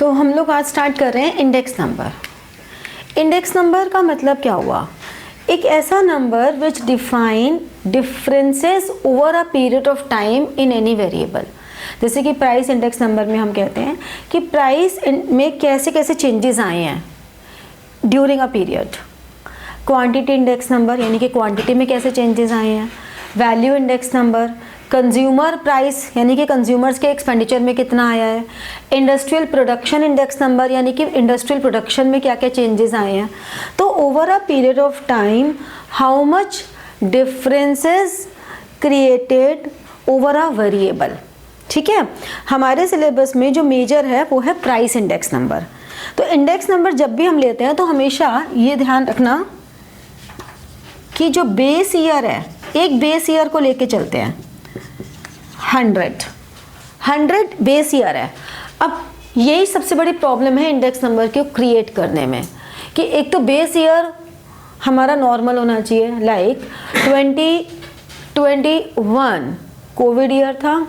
तो हम लोग आज स्टार्ट कर रहे हैं इंडेक्स नंबर। इंडेक्स नंबर का मतलब क्या हुआ? एक ऐसा number which define differences over a period of time in any variable. जैसे कि प्राइस इंडेक्स नंबर में हम कहते हैं कि प्राइस में कैसे कैसे चेंजेस आए हैं during a period. Quantity index number यानी कि क्वांटिटी में कैसे चेंजेस आए हैं। Value index number consumer price यानी कि कंज्यूमर्स के एक्सपेंडिचर में कितना आया है। इंडस्ट्रियल प्रोडक्शन इंडेक्स नंबर यानी कि इंडस्ट्रियल प्रोडक्शन में क्या क्या चेंजेस आए हैं। तो over a period of time how much differences created over a variable. ठीक है, हमारे सिलेबस में जो मेजर है वो है प्राइस इंडेक्स नंबर। तो इंडेक्स नंबर जब भी हम लेते हैं तो हमेशा ये ध्यान रखना कि जो बेस ईयर है, एक बेस ईयर को लेके चलते हैं। 100 बेस ईयर है। अब यही सबसे बड़ी प्रॉब्लम है इंडेक्स नंबर को क्रिएट करने में कि एक तो बेस ईयर हमारा नॉर्मल होना चाहिए, लाइक 2021 कोविड ईयर था।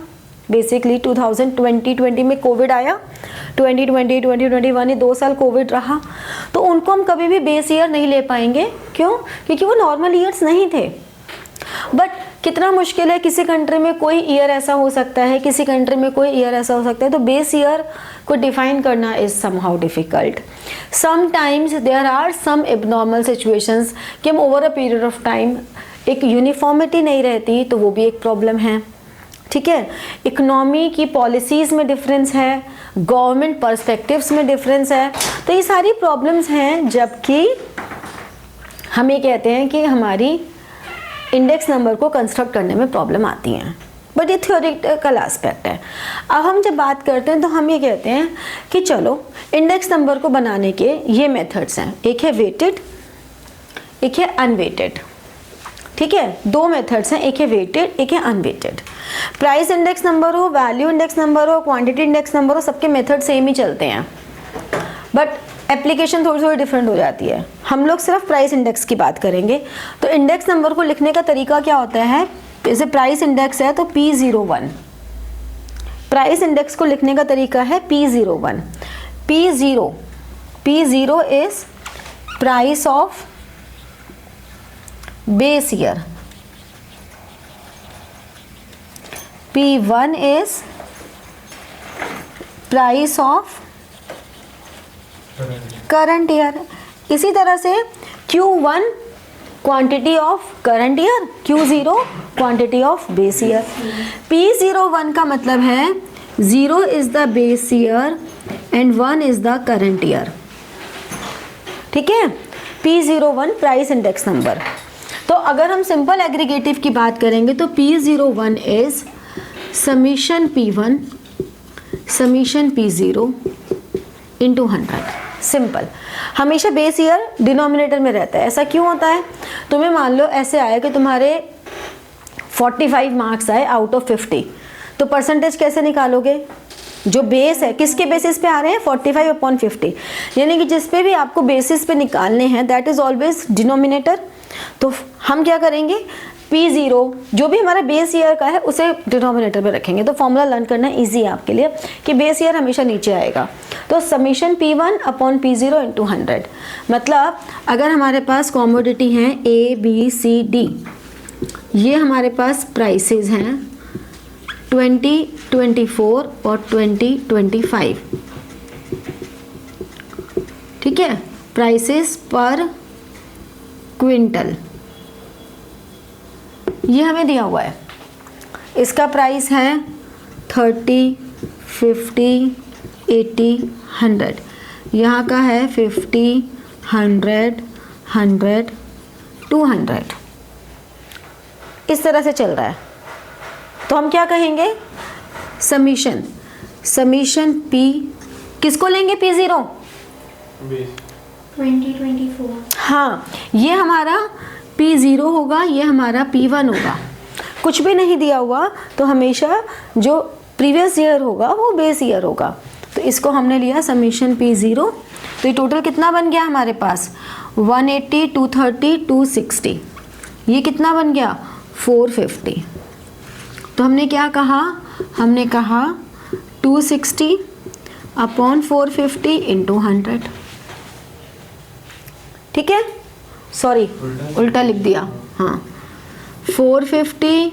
बेसिकली 2020 में कोविड आया, 2020 2021 ये 2 साल कोविड रहा, तो उनको हम कभी भी बेस ईयर नहीं ले पाएंगे। क्यों? क्योंकि वो नॉर्मल ईयर्स नहीं थे। बट कितना मुश्किल है, किसी कंट्री में कोई ईयर ऐसा हो सकता है, किसी कंट्री में कोई ईयर ऐसा हो सकता है, तो बेस ईयर को डिफाइन करना is somehow difficult. Sometimes there are some abnormal situations कि हम over a period of time एक यूनिफॉर्मिटी नहीं रहती, तो वो भी एक प्रॉब्लम है। ठीक है, इकोनॉमी की पॉलिसीज़ में डिफरेंस है, गवर्नमेंट पर्सपेक्टिव्स में डिफरेंस है, तो ये सारी प्रॉब्लम्स हैं। जबकि हम ये कहते हैं कि हमारी इंडेक्स नंबर को कंस्ट्रक्ट करने में प्रॉब्लम आती हैं, बट ये थ्योरेटिकल एस्पेक्ट है। अब हम जब बात करते हैं तो हम ये कहते हैं कि चलो इंडेक्स नंबर को बनाने के ये मेथड्स हैं, एक है वेटेड, एक है अनवेटेड। ठीक है, 2 मेथड्स हैं, एक है वेटेड, एक है अनवेटेड। प्राइस इंडेक्स नंबर हो, वैल्यू इंडेक्स नंबर हो, क्वांटिटी इंडेक्स नंबर हो, सबके मेथड सेम ही चलते हैं, बट एप्लीकेशन थोड़ी थोड़ी डिफरेंट हो जाती है। हम लोग सिर्फ प्राइस इंडेक्स की बात करेंगे। तो इंडेक्स नंबर को लिखने का तरीका क्या होता है? जैसे प्राइस इंडेक्स है तो P01, प्राइस इंडेक्स को लिखने का तरीका है P01। P0 is price of base year, P1 is price of current year. इसी तरह से Q1 quantity of current year, Q0 quantity of base year. P01 का मतलब है 0 is the base year and 1 is the current year. ठीक है, P01 price index number. तो अगर हम सिंपल एग्रीगेटिव की बात करेंगे तो P01 is summation P1 summation P0 into 100। Simple, हमेशा बेस ईयर डिनोमिनेटर में रहता है। ऐसा क्यों होता है? तुम्हें मान लो ऐसे आया कि तुम्हारे 45 मार्क्स आए आउट ऑफ 50, तो परसेंटेज कैसे निकालोगे? जो बेस है किसके बेसिस पे आ रहे हैं? 45/50, यानी कि जिस पे भी आपको बेसिस पे निकालने हैं दैट इज ऑलवेज डिनोमिनेटर। तो हम क्या करेंगे? P0 जो भी हमारा बेस ईयर का है उसे डिनोमिनेटर में रखेंगे। तो फॉर्मूला लर्न करना इजी है आपके लिए कि बेस ईयर हमेशा नीचे आएगा। तो summation P1 upon P0 into 100। मतलब अगर हमारे पास कॉमोडिटी हैं A B C D, ये हमारे पास प्राइसेस हैं 2024 और 2025। ठीक है, प्राइसेस पर क्विंटल ये हमें दिया हुआ है। इसका प्राइस है 30, 50, 80, 100। यहाँ का है 50, 100, 100, 200। इस तरह से चल रहा है। तो हम क्या कहेंगे? समीशन P किसको लेंगे? P0 2024। हाँ, ये हमारा P0 होगा, ये हमारा P1 होगा। कुछ भी नहीं दिया हुआ तो हमेशा जो प्रीवियस ईयर होगा वो बेस ईयर होगा। तो इसको हमने लिया समीशन P0। तो ये टोटल कितना बन गया हमारे पास? 180, 230, 260। ये कितना बन गया? 450। तो हमने क्या कहा? हमने कहा 260 अपॉन 450 इंटू 100। ठीक है, सॉरी उल्टा लिख दिया, हाँ 450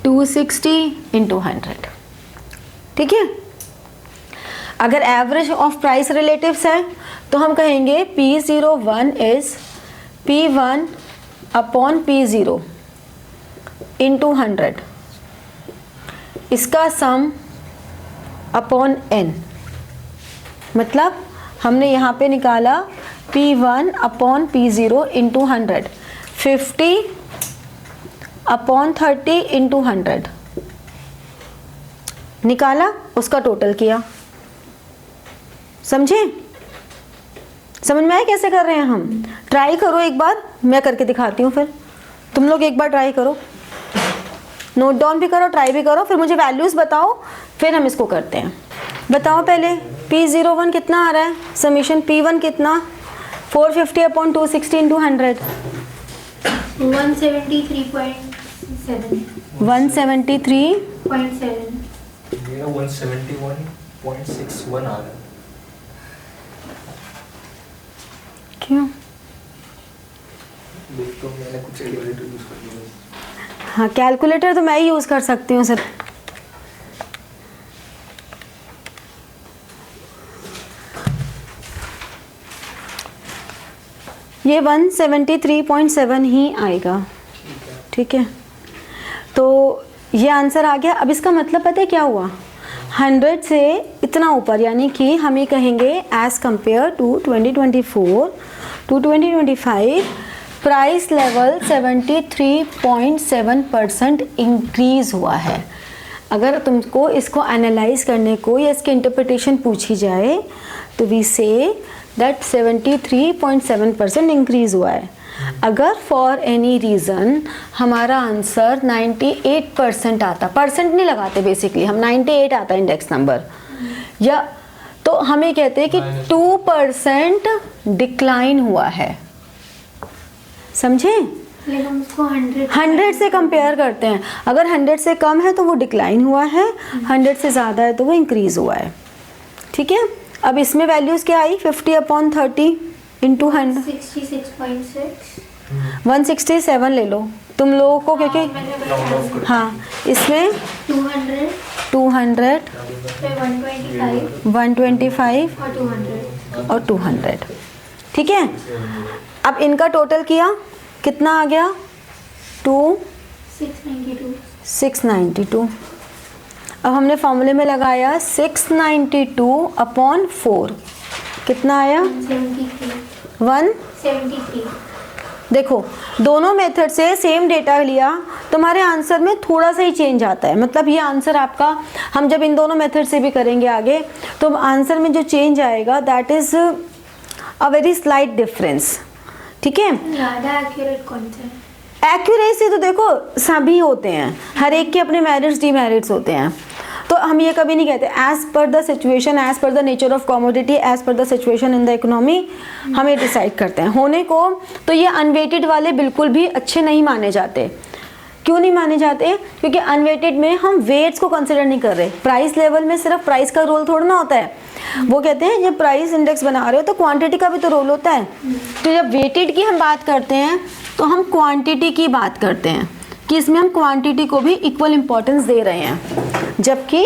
260 इंटू 100। ठीक है, अगर एवरेज ऑफ प्राइस रिलेटिव्स है तो हम कहेंगे P01 is P1 upon P0 into 100, इसका सम अपॉन n। मतलब हमने यहाँ पे निकाला P1 upon P0 into 100, 50 upon 30 into 100 निकाला, उसका टोटल किया। समझे? समझ में आया कैसे कर रहे हैं हम? ट्राई करो एक बार, मैं करके दिखाती हूँ, फिर तुम लोग एक बार ट्राई करो, नोट डाउन भी करो, ट्राई भी करो, फिर मुझे वैल्यूज़ बताओ, फिर हम इसको करते हैं। बताओ पहले P01 कितना आ रहा है, समीशन P1 कितना, 450 अपॉन 260 इंटू 100, 173.7। 173.7। मेरा 171.61 आ रहा है। क्यों? तो मैंने कुछ कैलकुलेटर यूज कर लिया। हाँ, कैलकुलेटर तो मैं ही यूज़ कर सकती हूँ सर। ये 173.7 ही आएगा। ठीक है, तो ये आंसर आ गया। अब इसका मतलब पता है क्या हुआ, 100 से इतना ऊपर, यानी कि हम ये कहेंगे as compare to 2024 to 2025 price level 73.7% increase हुआ है। अगर तुमको इसको एनालाइज करने को या इसकी इंटरप्रिटेशन पूछी जाए तो वी से दैट 73.7% इंक्रीज़ हुआ है। अगर फॉर एनी रीज़न हमारा आंसर 98% आता, परसेंट नहीं लगाते बेसिकली, हम 98 आता इंडेक्स नंबर, या तो हम ये कहते हैं कि 2% डिक्लाइन हुआ है। समझे? हम उसको 100 से कंपेयर करते हैं। अगर 100 से कम है तो वो डिक्लाइन हुआ है, 100 से ज़्यादा है तो वो इंक्रीज़ हुआ है। ठीक है, अब इसमें वैल्यूज़ क्या आई, 50 अपॉन 30 इंटू 100, 66.6। 167 ले लो तुम लोगों को, क्योंकि हाँ इसमें 200 200 फिर 125 125 और 200। और 200। ठीक है, अब इनका टोटल किया, कितना आ गया, 692। अब हमने फॉर्मूले में लगाया 692 अपॉन 4, कितना आया, 173। देखो दोनों मेथड से सेम डेटा लिया, तुम्हारे आंसर में थोड़ा सा ही चेंज आता है। मतलब ये आंसर आपका, हम जब इन दोनों मेथड से भी करेंगे आगे, तो आंसर में जो चेंज आएगा that is a very slight difference. ठीक है, ज़्यादा एक्यूरेट कौन सा है? एक्यूरेसी तो देखो सभी होते हैं, हर एक के अपने मेरिट्स डीमेरिट्स होते हैं। तो हम ये कभी नहीं कहते as per the situation, as per the nature of commodity, as per the situation in the economy हम ये डिसाइड करते हैं होने को। तो ये अनवेटेड वाले बिल्कुल भी अच्छे नहीं माने जाते। क्यों नहीं माने जाते? क्योंकि अनवेटेड में हम वेट्स को कंसिडर नहीं कर रहे। प्राइस लेवल में सिर्फ प्राइस का रोल थोड़ा ना होता है। वो कहते हैं जब प्राइस इंडेक्स बना रहे हो तो क्वांटिटी का भी तो रोल होता है। तो जब वेटेड की हम बात करते हैं तो हम क्वांटिटी की बात करते हैं कि इसमें हम क्वांटिटी को भी इक्वल इम्पोर्टेंस दे रहे हैं, जबकि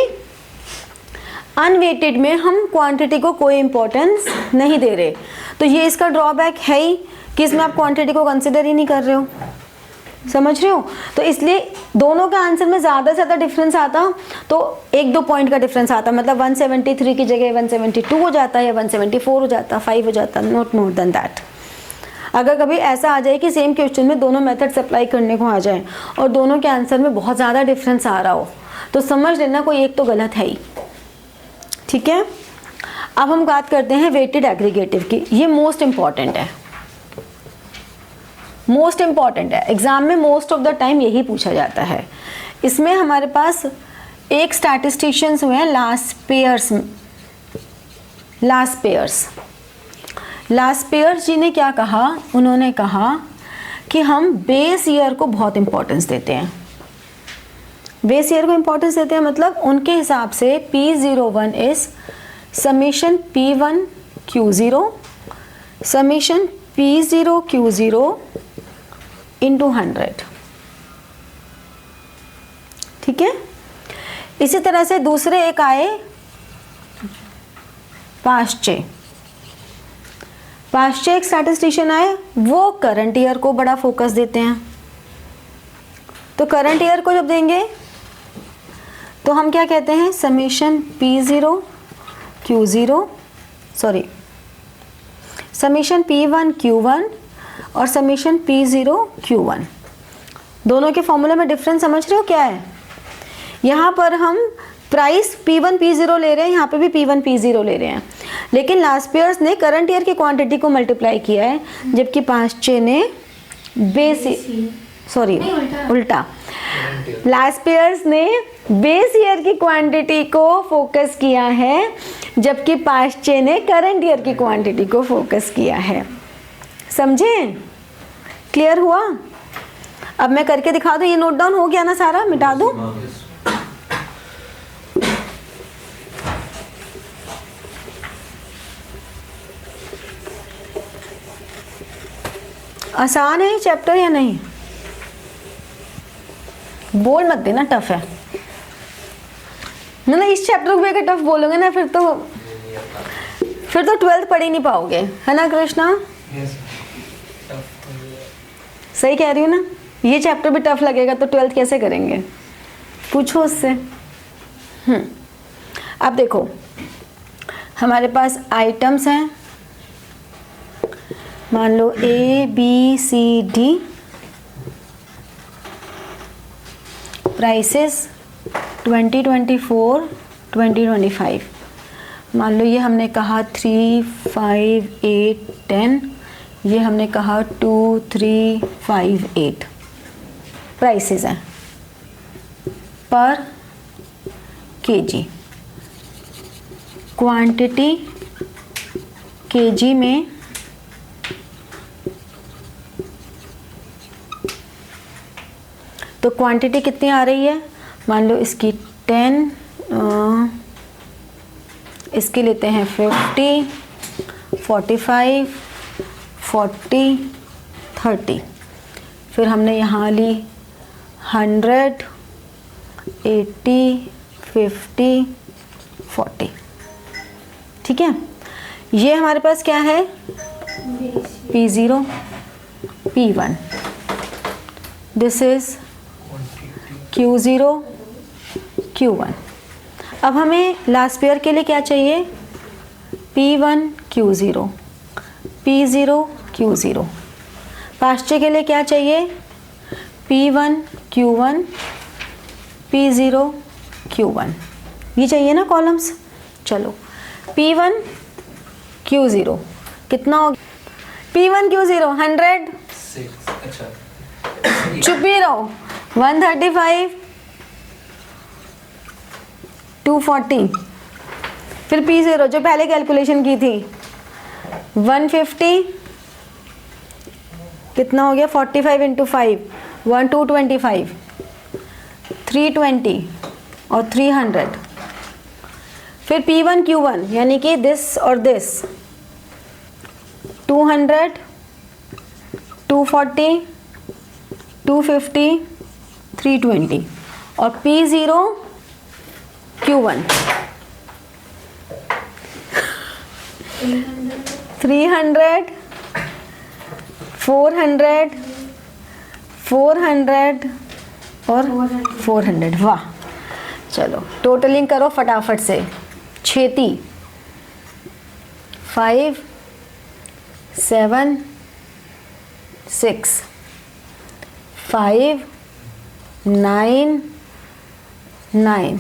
अनवेटेड में हम क्वांटिटी को कोई इम्पोर्टेंस नहीं दे रहे। तो ये इसका ड्रॉबैक है ही कि इसमें आप क्वांटिटी को कंसिडर ही नहीं कर रहे हो। समझ रहे हो? तो इसलिए दोनों के आंसर में ज़्यादा से ज़्यादा डिफरेंस आता तो 1-2 पॉइंट का डिफरेंस आता, मतलब 173 की जगह 172 हो जाता या 174 हो जाता, 5 हो जाता, नॉट मोर देन दैट। अगर कभी ऐसा आ जाए कि सेम क्वेश्चन में दोनों मेथड्स अप्लाई करने को आ जाए और दोनों के आंसर में बहुत ज़्यादा डिफरेंस आ रहा हो तो समझ लेना कोई एक तो गलत है ही। ठीक है, अब हम बात करते हैं वेटेड एग्रीगेटिव की। ये मोस्ट इम्पॉर्टेंट है, मोस्ट इम्पॉर्टेंट है। एग्जाम में मोस्ट ऑफ द टाइम यही पूछा जाता है। इसमें हमारे पास एक स्टैटिस्टिशियंस हुए हैं लास्पेयर्स जी ने क्या कहा, उन्होंने कहा कि हम बेस ईयर को बहुत इंपॉर्टेंस देते हैं। बेस ईयर को इंपॉर्टेंस देते हैं मतलब उनके हिसाब से P01 is summation P1 Q0 summation P0 Q0 into 100। ठीक है। इसी तरह से दूसरे एक आए पाश्चे एक स्टैटिस्टिशियन आए, वो करंट ईयर को बड़ा फोकस देते हैं। तो करंट ईयर को जब देंगे तो हम क्या कहते हैं, summation P0 Q0 sorry summation P1 Q1 और समीशन P0 Q1। दोनों के फॉर्मूले में डिफरेंस समझ रहे हो क्या है? यहाँ पर हम प्राइस P1 P0 ले रहे हैं, यहाँ पे भी P1 P0 ले रहे हैं, लेकिन लास्ट पेयर्स ने करंट ईयर की क्वांटिटी को मल्टीप्लाई किया है, जबकि पाश्चे ने बेस सॉरी उल्टा लास्ट पेयर्स ने बेस ईयर की क्वांटिटी को फोकस किया है, जबकि पाश्चे ने करंट ईयर की क्वांटिटी को फोकस किया है। समझे? क्लियर हुआ? अब मैं करके दिखा दूं। ये नोट डाउन हो गया ना सारा? मिटा दूं? आसान है चैप्टर या नहीं? बोल मत देना टफ है ना। इस चैप्टर को भी अगर टफ बोलोगे ना फिर तो 12th पढ़ ही नहीं पाओगे, है ना कृष्णा? सही कह रही हूँ ना? ये चैप्टर भी टफ लगेगा तो 12th कैसे करेंगे? पूछो उससे। अब देखो हमारे पास आइटम्स हैं, मान लो A B C D, prices 2024 2025। मान लो ये हमने कहा 3 5 8 10, ये हमने कहा 2 3 5 8 प्राइसेस हैं पर केजी। क्वांटिटी केजी में तो क्वांटिटी कितनी आ रही है? मान लो इसकी 10, इसके लेते हैं 50 45 40 30, फिर हमने यहाँ ली 100 80 50 40। ठीक है। ये हमारे पास क्या है? P0 P1, this is Q0 Q1। अब हमें लास्ट पेयर के लिए क्या चाहिए? P1 Q0 P0 Q0। पाश्चे के लिए क्या चाहिए? P1 Q1 P0 Q1। ये चाहिए ना कॉलम्स। चलो P1 Q0 कितना हो? P1 Q0 100। चुप ही रहो। 135 240, फिर P0 जो पहले कैलकुलेशन की थी 150, कितना हो गया? 45 इंटू 5 1225, 320 और 300। फिर P1 Q1 यानी कि दिस और दिस 200 240 250 320 और P0 Q1 300 400 400 और 400। वाह, चलो टोटलिंग करो फटाफट से, छेती। 5 7 6 5 9 9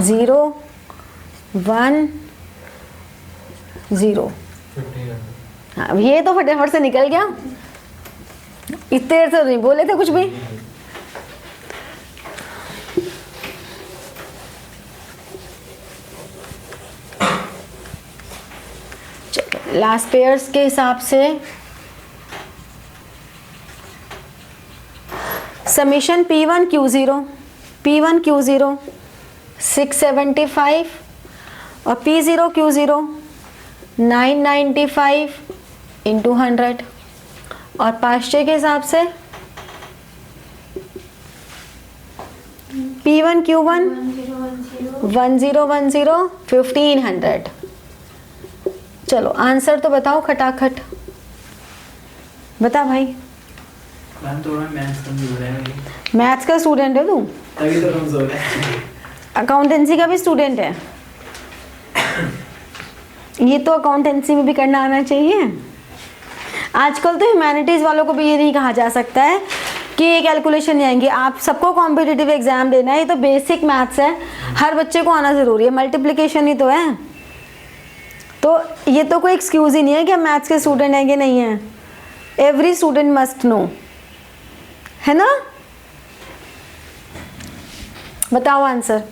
0 1 0। हाँ, ये तो फटाफट से निकल गया। इतने देर से नहीं बोले थे कुछ भी। चलो लास्ट पेयर्स के हिसाब से समीशन P1 Q0 675 और P0 Q0 995 इंटू 100, और पास्चे के हिसाब से P1 Q1 1010 1500। चलो आंसर तो बताओ खटाखट, बता भाई। मैम थोड़ा मैथ्स कमजोर है मेरी, मैथ्स का स्टूडेंट है तू? तभी तो कमजोर है। अकाउंटेंसी का भी स्टूडेंट है? ये तो अकाउंटेंसी में भी करना आना चाहिए। आजकल तो ह्यूमैनिटीज़ वालों को भी ये नहीं कहा जा सकता है कि ये कैलकुलेशन नहीं आएंगे। आप सबको कॉम्पिटिटिव एग्जाम देना है, ये तो बेसिक मैथ्स है, हर बच्चे को आना ज़रूरी है, मल्टीप्लिकेशन ही तो है। तो ये तो कोई एक्सक्यूज़ ही नहीं है कि हम मैथ्स के स्टूडेंट हैं कि नहीं हैं। एवरी स्टूडेंट मस्ट नो, है ना? बताओ आंसर।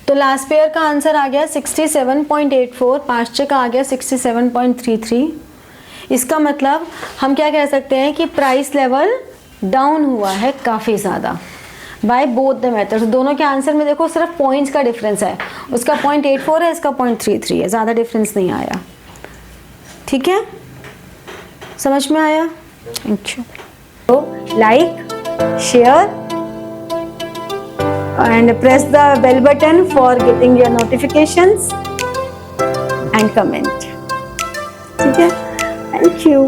तो लास्ट पेयर का आंसर आ गया 67.84, पास्चे का आ गया 67.33। इसका मतलब हम क्या कह सकते हैं कि प्राइस लेवल डाउन हुआ है काफ़ी ज़्यादा बाय बोथ द मेथड्स। दोनों के आंसर में देखो सिर्फ पॉइंट्स का डिफरेंस है, उसका 0.84 है, इसका 0.33 है, ज़्यादा डिफरेंस नहीं आया। ठीक है, समझ में आया? अच्छा, तो like, share and press the bell button for getting your notifications and comment. ठीक है, thank you.